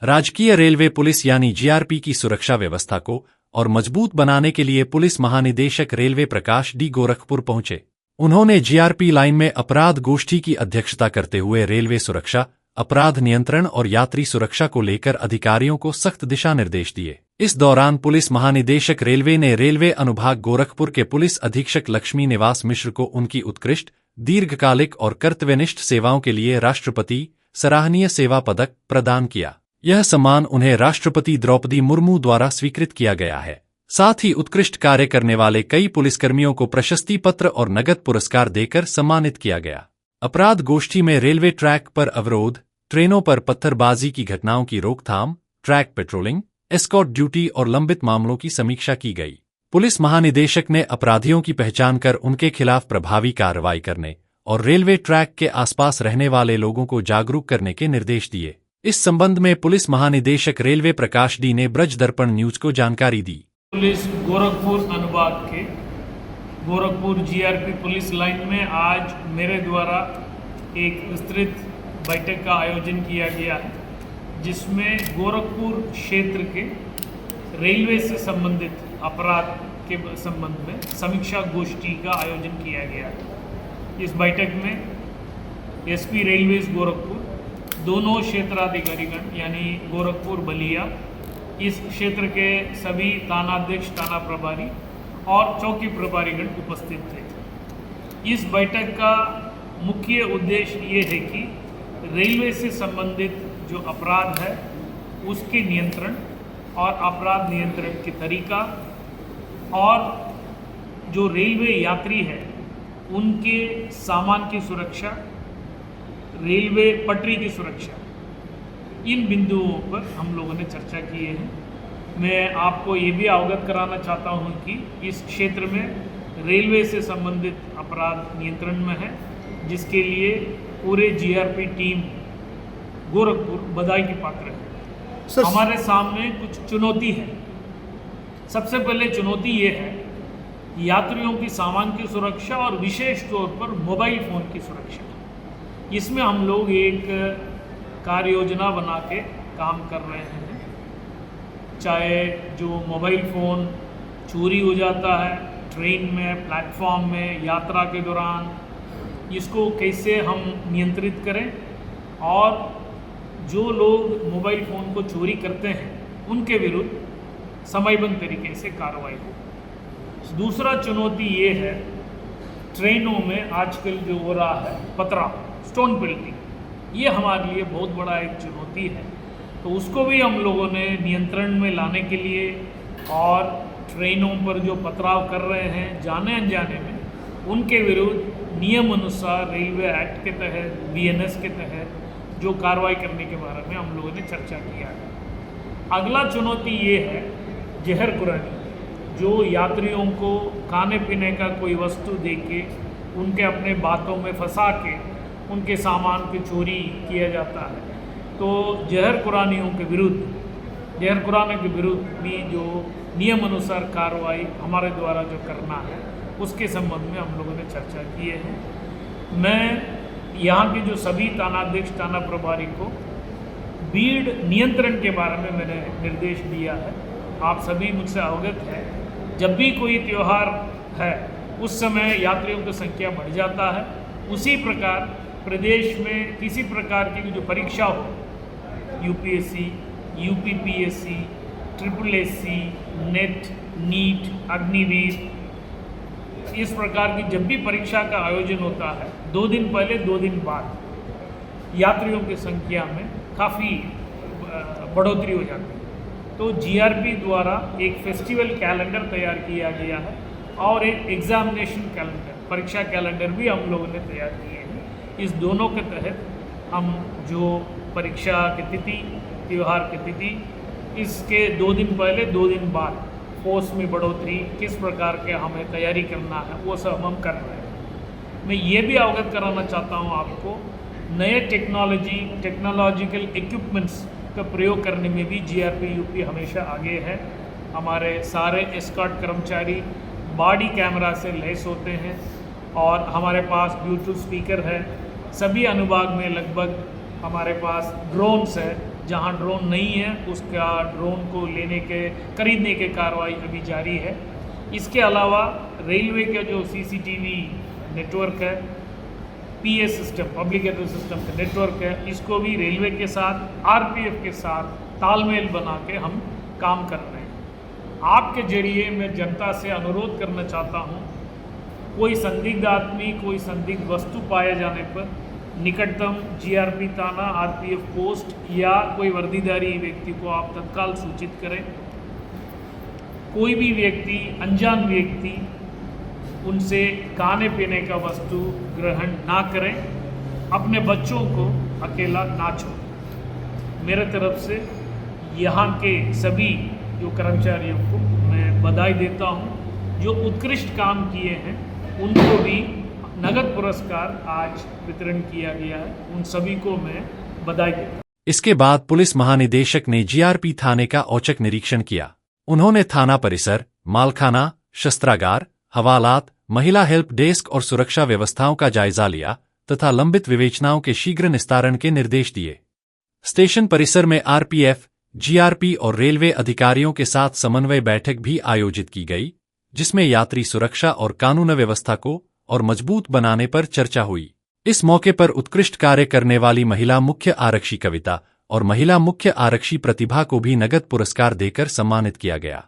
राजकीय railway police यानी GRP की सुरक्षा व्यवस्था को और मजबूत बनाने के लिए पुलिस महानिदेशक रेलवे प्रकाश डी गोरखपुर पहुंचे। उन्होंने जीआरपी लाइन में अपराध गोष्ठी की अध्यक्षता करते हुए रेलवे सुरक्षा, अपराध नियंत्रण और यात्री सुरक्षा को लेकर अधिकारियों को सख्त दिशा निर्देश दिए। इस दौरान पुलिस महानिदेशक रेलवे ने रेलवे अनुभाग गोरखपुर के पुलिस अधीक्षक लक्ष्मी निवास मिश्र को उनकी उत्कृष्ट, दीर्घकालिक और कर्तव्यनिष्ठ सेवाओं के लिए राष्ट्रपति सराहनीय सेवा पदक प्रदान किया। यह सम्मान उन्हें राष्ट्रपति द्रौपदी मुर्मू द्वारा स्वीकृत किया गया है। साथ ही उत्कृष्ट कार्य करने वाले कई पुलिसकर्मियों को प्रशस्ति पत्र और नगद पुरस्कार देकर सम्मानित किया गया। अपराध गोष्ठी में रेलवे ट्रैक पर अवरोध, ट्रेनों पर पत्थरबाजी की घटनाओं की रोकथाम, ट्रैक पेट्रोलिंग, एस्कॉर्ट ड्यूटी और लंबित मामलों की समीक्षा की गई। पुलिस महानिदेशक ने अपराधियों की पहचान कर उनके खिलाफ प्रभावी कार्रवाई करने और रेलवे ट्रैक के आसपास रहने वाले लोगों को जागरूक करने के निर्देश दिए। इस संबंध में पुलिस महानिदेशक रेलवे प्रकाश डी ने ब्रज दर्पण न्यूज को जानकारी दी। पुलिस गोरखपुर अनुभाग के गोरखपुर जीआरपी पुलिस लाइन में आज मेरे द्वारा एक विस्तृत बैठक का आयोजन किया गया है, जिसमें गोरखपुर क्षेत्र के रेलवे से संबंधित अपराध के संबंध में समीक्षा गोष्ठी का आयोजन किया गया है। इस बैठक में एसपी रेलवेज गोरखपुर, दोनों क्षेत्राधिकारीगण यानी गोरखपुर बलिया, इस क्षेत्र के सभी थानाध्यक्ष, थाना प्रभारी और चौकी प्रभारीगण उपस्थित थे। इस बैठक का मुख्य उद्देश्य ये है कि रेलवे से संबंधित जो अपराध है उसके नियंत्रण और अपराध नियंत्रण के तरीका, और जो रेलवे यात्री है उनके सामान की सुरक्षा, रेलवे पटरी की सुरक्षा, इन बिंदुओं पर हम लोगों ने चर्चा की है। मैं आपको ये भी अवगत कराना चाहता हूँ कि इस क्षेत्र में रेलवे से संबंधित अपराध नियंत्रण में है, जिसके लिए पूरे जीआरपी टीम गोरखपुर बधाई की पात्र है। हमारे सामने कुछ चुनौती है। सबसे पहले चुनौती ये है यात्रियों की सामान की सुरक्षा और विशेष तौर पर मोबाइल फ़ोन की सुरक्षा। इसमें हम लोग एक कार्य योजना बना के काम कर रहे हैं। चाहे जो मोबाइल फ़ोन चोरी हो जाता है ट्रेन में, प्लेटफॉर्म में, यात्रा के दौरान, इसको कैसे हम नियंत्रित करें और जो लोग मोबाइल फ़ोन को चोरी करते हैं उनके विरुद्ध समयबद्ध तरीके से कार्रवाई हो। दूसरा चुनौती ये है, ट्रेनों में आजकल जो हो रहा है पथराव, स्टोन पेल्टिंग, ये हमारे लिए बहुत बड़ा एक चुनौती है। तो उसको भी हम लोगों ने नियंत्रण में लाने के लिए और ट्रेनों पर जो पथराव कर रहे हैं जाने अनजाने में, उनके विरुद्ध नियम अनुसार रेलवे एक्ट के तहत, बीएनएस के तहत जो कार्रवाई करने के बारे में हम लोगों ने चर्चा किया है। अगला चुनौती ये है जहर कुरानी, जो यात्रियों को खाने पीने का कोई वस्तु दे के उनके अपने बातों में फंसा के उनके सामान की चोरी किया जाता है। तो जहर कुरानियों के विरुद्ध भी जो नियम अनुसार कार्रवाई हमारे द्वारा जो करना है उसके संबंध में हम लोगों ने चर्चा की है। मैं यहाँ के जो सभी थानाध्यक्ष, थाना प्रभारी को भीड़ नियंत्रण के बारे में मैंने निर्देश दिया है। आप सभी मुझसे अवगत हैं, जब भी कोई त्यौहार है उस समय यात्रियों की संख्या बढ़ जाता है। उसी प्रकार प्रदेश में किसी प्रकार की जो परीक्षा हो, UPSC, UPPSC, SSSC, NET, NEET, Agniveer, इस प्रकार की जब भी परीक्षा का आयोजन होता है 2 दिन पहले 2 दिन बाद यात्रियों की संख्या में काफ़ी बढ़ोतरी हो जाती है। तो जीआरपी द्वारा एक फेस्टिवल कैलेंडर तैयार किया गया है और एक एग्जामिनेशन कैलेंडर, परीक्षा कैलेंडर भी हम लोगों ने तैयार किए हैं। इस दोनों के तहत हम जो परीक्षा की तिथि, त्यौहार की तिथि, इसके 2 दिन पहले 2 दिन बाद फोर्स में बढ़ोतरी, किस प्रकार के हमें तैयारी करना है, वो सब हम कर रहे हैं। मैं ये भी अवगत कराना चाहता हूँ आपको, नए टेक्नोलॉजिकल इक्विपमेंट्स का प्रयोग करने में भी जीआरपी यूपी हमेशा आगे है। हमारे सारे एस्कॉर्ट कर्मचारी बॉडी कैमरा से लैस होते हैं और हमारे पास ब्लूटूथ स्पीकर है। सभी अनुभाग में लगभग हमारे पास ड्रोन्स है, जहां ड्रोन नहीं है उसका ड्रोन को खरीदने के कार्रवाई अभी जारी है। इसके अलावा रेलवे का जो सीसीटीवी नेटवर्क है, PA system, public address system का नेटवर्क है, इसको भी रेलवे के साथ आरपीएफ के साथ तालमेल बना के हम काम कर रहे हैं। आपके जरिए मैं जनता से अनुरोध करना चाहता हूँ, कोई संदिग्ध आदमी, कोई संदिग्ध वस्तु पाए जाने पर निकटतम जीआरपी थाना, आरपीएफ पोस्ट या कोई वर्दीधारी व्यक्ति को आप तत्काल सूचित करें। कोई भी व्यक्ति, अनजान व्यक्ति, उनसे खाने पीने का वस्तु ग्रहण ना करें। अपने बच्चों को अकेला ना छोड़ें। मेरे तरफ से यहाँ के सभी जो कर्मचारियों को मैं बधाई देता हूँ। जो उत्कृष्ट काम किए हैं उनको भी नगद पुरस्कार आज वितरण किया गया है। उन सभी को मैं बधाई देता हूँ। इसके बाद पुलिस महानिदेशक ने जीआरपी थाने का औचक निरीक्षण किया। उन्होंने थाना परिसर, मालखाना, शस्त्रागार, हवालात, महिला हेल्प डेस्क और सुरक्षा व्यवस्थाओं का जायजा लिया तथा लंबित विवेचनाओं के शीघ्र निस्तारण के निर्देश दिए। स्टेशन परिसर में आरपीएफ, जीआरपी और रेलवे अधिकारियों के साथ समन्वय बैठक भी आयोजित की गई, जिसमें यात्री सुरक्षा और कानून व्यवस्था को और मजबूत बनाने पर चर्चा हुई। इस मौके पर उत्कृष्ट कार्य करने वाली महिला मुख्य आरक्षी कविता और महिला मुख्य आरक्षी प्रतिभा को भी नगद पुरस्कार देकर सम्मानित किया गया।